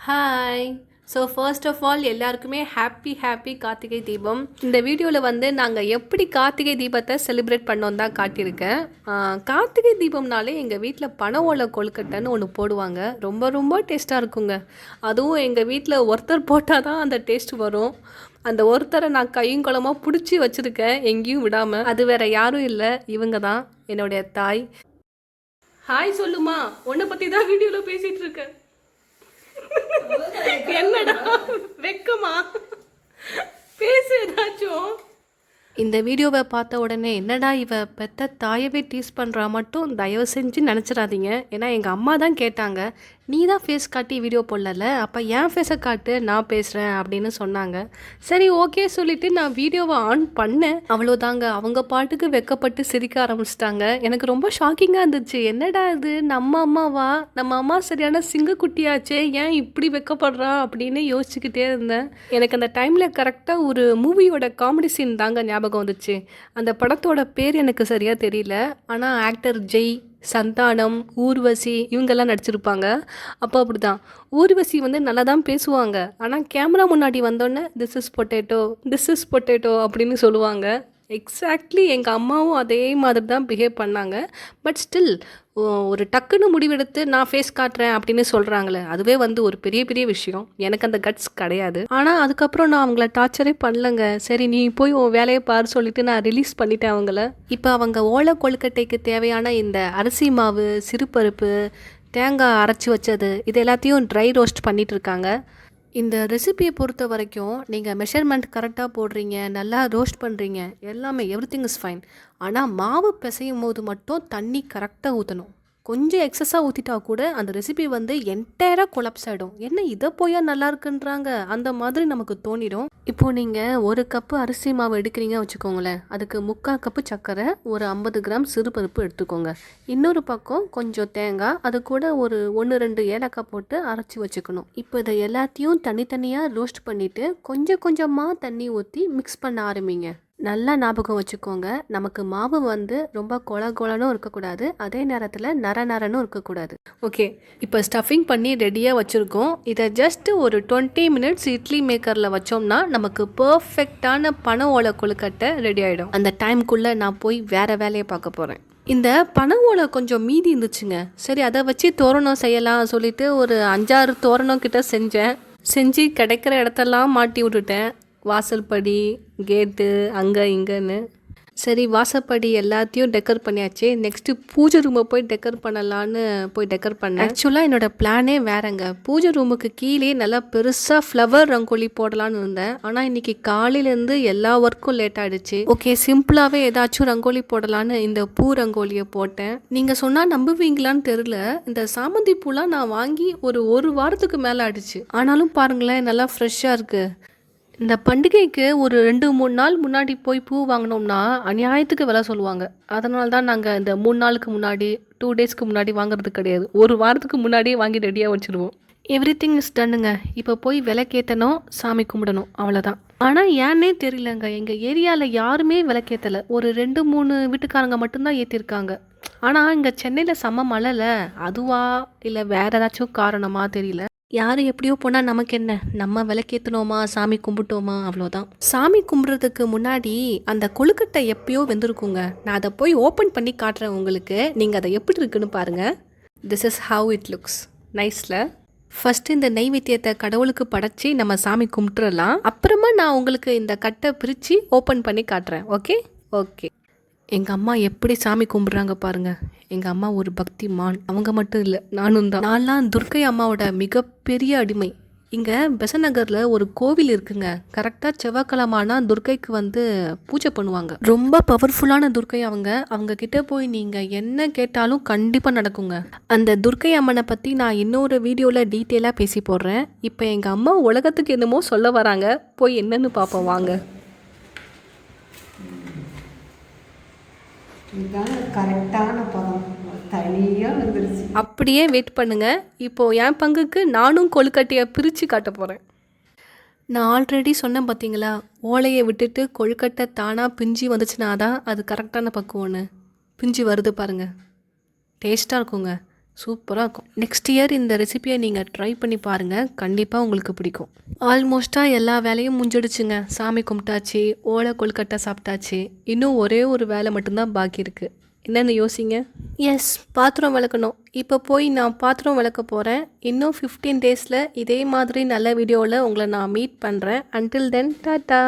Hi. So first of all எல்லாருக்குமே happy Karthigai Deepam. இந்த வீடியோவில் வந்து நாங்கள் எப்படி கார்த்திகை தீபத்தை செலிப்ரேட் பண்ணோம் தான் காட்டியிருக்கேன். கார்த்திகை தீபம்னாலே எங்கள் வீட்டில் பனை ஓலை கொழுக்கட்டைன்னு ஒன்று போடுவாங்க. ரொம்ப ரொம்ப டேஸ்ட்டாக இருக்குங்க. அதுவும் எங்கள் வீட்டில் ஒருத்தர் போட்டால் தான் அந்த டேஸ்ட் வரும். அந்த ஒருத்தரை நான் கையும் குளமாக பிடிச்சி வச்சுருக்கேன், எங்கேயும் விடாமல். அது வேறு யாரும் இல்லை, இவங்க தான் என்னுடைய தாய். ஹாய் சொல்லுமா, உன்னை பற்றி தான் வீடியோவில் பேசிகிட்டு இருக்கேன். என்னடா வெக்கமா? பேசு ஏதாச்சும். இந்த வீடியோவை பார்த்த உடனே என்னடா இவ பெத்த தாயவே டீஸ் பண்ணுறா மட்டும் தயவு செஞ்சு நினச்சிடாதீங்க. ஏன்னா எங்கள் அம்மா தான் கேட்டாங்க, நீ தான் ஃபேஸ் காட்டி வீடியோ போடல, அப்போ என் ஃபேஸை காட்டு, நான் பேசுகிறேன் அப்படின்னு சொன்னாங்க. சரி ஓகே சொல்லிவிட்டு நான் வீடியோவை ஆன் பண்ணேன். அவ்வளோதாங்க, அவங்க பாட்டுக்கு வெக்கப்பட்டு சிரிக்க ஆரம்பிச்சிட்டாங்க. எனக்கு ரொம்ப ஷாக்கிங்காக இருந்துச்சு. என்னடா இது, நம்ம அம்மாவா? நம்ம அம்மா சரியான சிங்கக்குட்டியாச்சே, ஏன் இப்படி வெக்கப்படுறா அப்படின்னு யோசிச்சுக்கிட்டே இருந்தேன். எனக்கு அந்த டைமில் கரெக்டாக ஒரு மூவியோட காமெடி சீன் தாங்க ஞாபகம் வந்துச்சு. அந்த படத்தோட பேர் எனக்கு சரியாக தெரியல, ஆனால் ஆக்டர் ஜெய், சந்தானம், ஊர்வசி இவங்கெல்லாம் நடிச்சிருப்பாங்க. அப்போ அப்படி தான், ஊர்வசி வந்து நல்லா தான் பேசுவாங்க, ஆனால் கேமரா முன்னாடி வந்தோடனே திஸ் இஸ் பொட்டேட்டோ அப்படின்னு சொல்லுவாங்க. எக்ஸாக்ட்லி எங்கள் அம்மாவும் அதே மாதிரி தான் பிஹேவ் பண்ணாங்க. பட் ஸ்டில் ஒரு டக்குன்னு முடிவெடுத்து நான் ஃபேஸ் காட்டுறேன் அப்படின்னு சொல்கிறாங்களே, அதுவே வந்து ஒரு பெரிய விஷயம். எனக்கு அந்த கட்ஸ் கிடையாது. ஆனால் அதுக்கப்புறம் நான் அவங்கள டார்ச்சரே பண்ணலங்க. சரி நீ போய் உன் வேலையை பாரு சொல்லிட்டு நான் ரிலீஸ் பண்ணிட்டேன் அவங்கள. இப்போ அவங்க ஓலை கொழுக்கட்டைக்கு தேவையான இந்த அரிசி மாவு, சிறுபருப்பு, தேங்காய் அரைச்சி வச்சது இது எல்லாத்தையும் ட்ரை ரோஸ்ட் பண்ணிகிட்டு இருக்காங்க. இந்த ரெசிபியை பொறுத்த வரைக்கும் நீங்கள் மெஷர்மெண்ட் கரெக்டாக போடுறீங்க, நல்லா ரோஸ்ட் பண்ணுறீங்க, எல்லாமே எவ்ரிதிங் இஸ் ஃபைன். ஆனால் மாவு பிசையும் போது மட்டும் தண்ணி கரெக்டாக ஊற்றணும். கொஞ்சம் எக்ஸஸாக ஊற்றிட்டா கூட அந்த ரெசிபி வந்து என்டையராக கொலாப்ஸ் ஆகிடும். என்ன இதை போயா நல்லா இருக்குன்றாங்க, அந்த மாதிரி நமக்கு தோணிடும். இப்போது நீங்கள் ஒரு கப்பு அரிசி மாவு எடுக்கிறீங்க வச்சுக்கோங்களேன், அதுக்கு 3/4 கப்பு சர்க்கரை, ஒரு 50 கிராம் சிறுபருப்பு எடுத்துக்கோங்க. இன்னொரு பக்கம் கொஞ்சம் தேங்காய், அது கூட ஒரு 1-2 ஏலக்காய் போட்டு அரைச்சி வச்சுக்கணும். இப்போ இதை எல்லாத்தையும் தனித்தனியாக ரோஸ்ட் பண்ணிவிட்டு கொஞ்சம் கொஞ்சமாக தண்ணி ஊற்றி மிக்ஸ் பண்ண ஆரம்பிங்க. நல்லா ஞாபகம் வச்சுக்கோங்க, நமக்கு மாவு வந்து ரொம்ப கொலன்னு இருக்கக்கூடாது, அதே நேரத்தில் நரன்னு இருக்கக்கூடாது. ஓகே, இப்போ ஸ்டஃபிங் பண்ணி ரெடியாக வச்சுருக்கோம். இதை ஜஸ்ட்டு ஒரு 20 மினிட்ஸ் இட்லி மேக்கரில் வச்சோம்னா நமக்கு பர்ஃபெக்டான பனை ஓலை கொழுக்கட்டை ரெடி ஆகிடும். அந்த டைமுக்குள்ளே நான் போய் வேறு வேலையை பார்க்க போகிறேன். இந்த பனை ஓலை கொஞ்சம் மீதி இருந்துச்சுங்க. சரி அதை வச்சு தோரணம் செய்யலாம் சொல்லிட்டு ஒரு 5-6 தோரணம் கிட்ட செஞ்சு கிடைக்கிற இடத்தெல்லாம் மாட்டி விட்டுட்டேன். வாசல்படி, கேட்டு, அங்கே இங்கேன்னு. சரி வாசப்படி எல்லாத்தையும் டெக்கர் பண்ணியாச்சு. நெக்ஸ்ட்டு பூஜை ரூமை போய் டெக்கர் பண்ணலான்னு போய் டெக்கர் பண்ணேன். ஆக்சுவலாக என்னோடய பிளானே வேறங்க. பூஜை ரூமுக்கு கீழே நல்லா பெருசாக ஃப்ளவர் ரங்கோலி போடலான்னு இருந்தேன். ஆனால் இன்றைக்கி காலையிலேருந்து எல்லா ஒர்க்கும் லேட் ஆகிடுச்சு. ஓகே, சிம்பிளாகவே ஏதாச்சும் ரங்கோலி போடலான்னு இந்த பூ ரங்கோலியை போட்டேன். நீங்கள் சொன்னால் நம்புவீங்களான்னு தெரில, இந்த சாமந்தி பூலாம் நான் வாங்கி ஒரு வாரத்துக்கு மேலே ஆகிடுச்சு. ஆனாலும் பாருங்களேன், நல்லா ஃப்ரெஷ்ஷாக இருக்குது. இந்த பண்டிகைக்கு ஒரு 2-3 நாள் முன்னாடி போய் பூ வாங்கினோம்னா அநியாயத்துக்கு விலை சொல்லுவாங்க. அதனால தான் நாங்கள் இந்த 3 நாளுக்கு முன்னாடி, 2 டேஸ்க்கு முன்னாடி வாங்குறது கிடையாது. ஒரு வாரத்துக்கு முன்னாடியே வாங்கி ரெடியாக வச்சுருவோம். எவ்ரிதிங் இஸ் டன்னுங்க. இப்போ போய் விளக்கேற்றணும், சாமி கும்பிடணும், அவ்வளோதான். ஆனால் ஏன்னே தெரியலங்க, எங்கள் ஏரியாவில் யாருமே விளக்கேற்றலை. ஒரு 2-3 வீட்டுக்காரங்க மட்டும்தான் ஏற்றிருக்காங்க. ஆனால் இங்கே சென்னையில் செம்ம மழைல, அதுவா இல்லை வேறு ஏதாச்சும் காரணமா தெரியல. யார் எப்படியோ போனால் நமக்கு என்ன, நம்ம விளக்கேற்றணுமா, சாமி கும்பிட்டோமா, அவ்வளோதான். சாமி கும்பிட்றதுக்கு முன்னாடி அந்த கொழுக்கட்டை எப்பயோ வெந்திருக்குங்க. நான் அதை போய் ஓப்பன் பண்ணி காட்டுறேன் உங்களுக்கு. நீங்கள் அதை எப்படி இருக்குன்னு பாருங்கள். This is how it looks. நைஸில் ஃபஸ்ட்டு இந்த நெய்வேத்தியத்தை கடவுளுக்கு படைச்சி நம்ம சாமி கும்பிட்டுறலாம். அப்புறமா நான் உங்களுக்கு இந்த கட்டை பிரித்து ஓப்பன் பண்ணி காட்டுறேன். ஓகே. எங்கள் அம்மா எப்படி சாமி கும்பிட்றாங்க பாருங்கள். எங்கள் அம்மா ஒரு பக்தி மான். அவங்க மட்டும் இல்லை, நானும் தான். நான்லாம் துர்க்கை அம்மாவோட மிகப்பெரிய அடிமை. இங்கே பெசநகரில் ஒரு கோவில் இருக்குங்க. கரெக்டாக செவ்வாய்க்கிழமைனா துர்க்கைக்கு வந்து பூஜை பண்ணுவாங்க. ரொம்ப பவர்ஃபுல்லான துர்க்கை அவங்க கிட்ட போய் நீங்கள் என்ன கேட்டாலும் கண்டிப்பாக நடக்குங்க. அந்த துர்க்கை அம்மனை பற்றி நான் இன்னொரு வீடியோவில் டீட்டெயிலாக பேசி போடுறேன். இப்போ எங்கள் அம்மா உலகத்துக்கு என்னமோ சொல்ல வராங்க, போய் என்னன்னு பார்ப்போம் வாங்க. இதுதான் கரெக்டான பதம், தனியாக வந்துருச்சு. அப்படியே வெயிட் பண்ணுங்க. இப்போது என் பங்குக்கு நானும் கொழுக்கட்டையை பிரித்து காட்ட போகிறேன். நான் ஆல்ரெடி சொன்னேன் பார்த்தீங்களா, ஓலையை விட்டுட்டு கொழுக்கட்டை தானாக பிஞ்சு வந்துச்சுன்னா தான் அது கரெக்டான பக்குவம்னு. பிஞ்சு வருது பாருங்கள், டேஸ்ட்டாக இருக்குங்க. சூப்பராக இருக்கும். நெக்ஸ்ட் இயர் இந்த ரெசிபியை நீங்கள் ட்ரை பண்ணி பாருங்கள், கண்டிப்பாக உங்களுக்கு பிடிக்கும். ஆல்மோஸ்ட்டாக எல்லா வேலையும் முடிஞ்சிடுச்சுங்க. சாமி கும்பிட்டாச்சு, ஓலை கொழுக்கட்டை சாப்பிட்டாச்சு. இன்னும் ஒரே ஒரு வேலை மட்டும்தான் பாக்கி இருக்குது. என்னென்னு யோசிங்க. எஸ், பாத்திரம் விளக்கணும். இப்போ போய் நான் பாத்திரம் விளக்க போகிறேன். இன்னும் 15 டேஸில் இதே மாதிரி நல்ல வீடியோவில் உங்களை நான் மீட் பண்ணுறேன். Until then tata.